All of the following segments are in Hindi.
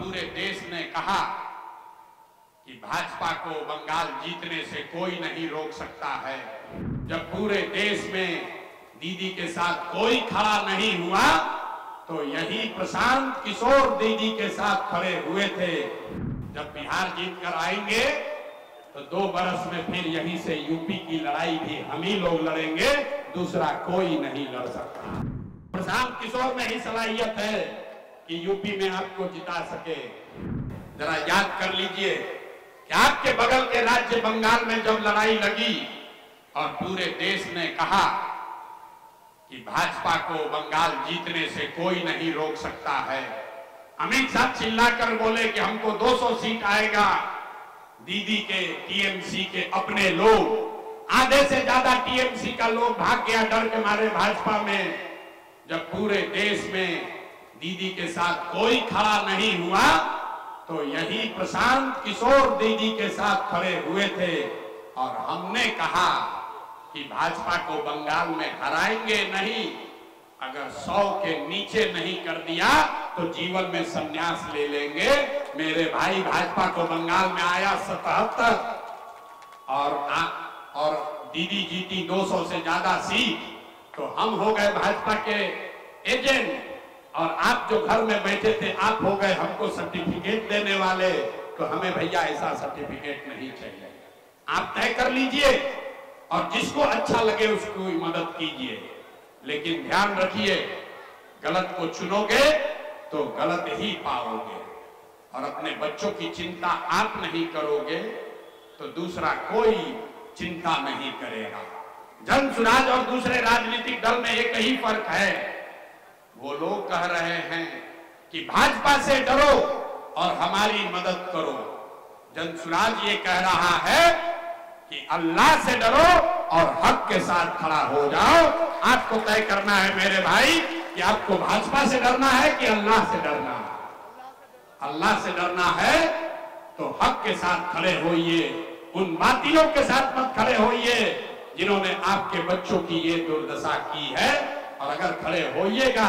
पूरे देश ने कहा कि भाजपा को बंगाल जीतने से कोई नहीं रोक सकता है, जब पूरे देश में दीदी के साथ कोई खड़ा नहीं हुआ तो यही प्रशांत किशोर दीदी के साथ खड़े हुए थे। जब बिहार जीत कर आएंगे तो 2 बरस में फिर यहीं से यूपी की लड़ाई भी हम ही लोग लड़ेंगे, दूसरा कोई नहीं लड़ सकता। प्रशांत किशोर में ही सलाहियत है कि यूपी में आपको जिता सके। जरा याद कर लीजिए कि आपके बगल के राज्य बंगाल में जब लड़ाई लगी और पूरे देश ने कहा कि भाजपा को बंगाल जीतने से कोई नहीं रोक सकता है, अमित शाह चिल्लाकर बोले कि हमको 200 सीट आएगा। दीदी के टीएमसी के अपने लोग, आधे से ज्यादा टीएमसी का लोग भाग गया डर के मारे भाजपा में। जब पूरे देश में दीदी के साथ कोई खड़ा नहीं हुआ तो यही प्रशांत किशोर दीदी के साथ खड़े हुए थे और हमने कहा कि भाजपा को बंगाल में हराएंगे नहीं, अगर 100 के नीचे नहीं कर दिया तो जीवन में संन्यास ले लेंगे। मेरे भाई, भाजपा को बंगाल में आया 77 और दीदी जीती 200 से ज्यादा सीट, तो हम हो गए भाजपा के एजेंट और आप जो घर में बैठे थे आप हो गए हमको सर्टिफिकेट देने वाले। तो हमें भैया ऐसा सर्टिफिकेट नहीं चाहिए। आप तय कर लीजिए और जिसको अच्छा लगे उसको मदद कीजिए, लेकिन ध्यान रखिए गलत को चुनोगे तो गलत ही पाओगे। और अपने बच्चों की चिंता आप नहीं करोगे तो दूसरा कोई चिंता नहीं करेगा। जन सुराज और दूसरे राजनीतिक दल में एक ही फर्क है, वो लोग कह रहे हैं कि भाजपा से डरो और हमारी मदद करो। जन सुराज ये कह रहा है कि अल्लाह से डरो और हक के साथ खड़ा हो जाओ। आपको तय करना है मेरे भाई कि आपको भाजपा से डरना है कि अल्लाह से डरना है। अल्लाह से डरना है तो हक के साथ खड़े होइए, उन बातिलों के साथ मत खड़े होइए जिन्होंने आपके बच्चों की ये दुर्दशा की है। और अगर खड़े होइएगा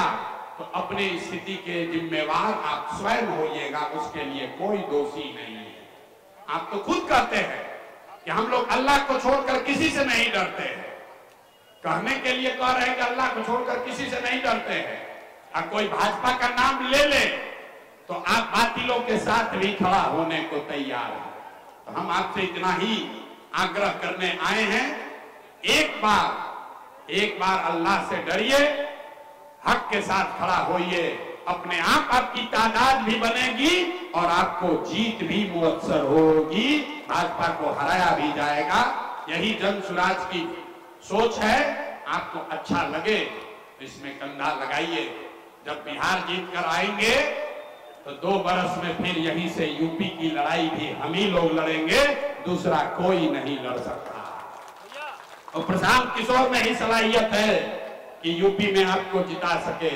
तो अपनी स्थिति के जिम्मेवार आप स्वयं होइएगा, उसके लिए कोई दोषी नहीं है। आप तो खुद कहते हैं कि हम लोग अल्लाह को छोड़कर किसी से नहीं डरते हैं, कहने के लिए कह रहे हैं कि अल्लाह को छोड़कर किसी से नहीं डरते हैं। अब कोई भाजपा का नाम ले ले तो आप बातिलों के साथ भी खड़ा होने को तैयार हैं। तो हम आपसे इतना ही आग्रह करने आए हैं, एक बार अल्लाह से डरिए, हक के साथ खड़ा होइए, अपने आप आपकी तादाद भी बनेगी और आपको जीत भी मुयस्सर होगी, भाजपा को हराया भी जाएगा। यही जन सुराज की सोच है। आपको अच्छा लगे तो इसमें कंधा लगाइए। जब बिहार जीत कर आएंगे तो 2 बरस में फिर यहीं से यूपी की लड़ाई भी हम ही लोग लड़ेंगे, दूसरा कोई नहीं लड़ सकता। और प्रशांत किशोर में ही सलाहियत है कि यूपी में आपको जिता सके,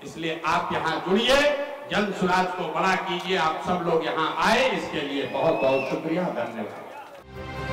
इसलिए आप यहां जुड़िए, जन सुराज को बड़ा कीजिए। आप सब लोग यहां आए, इसके लिए बहुत बहुत शुक्रिया, धन्यवाद।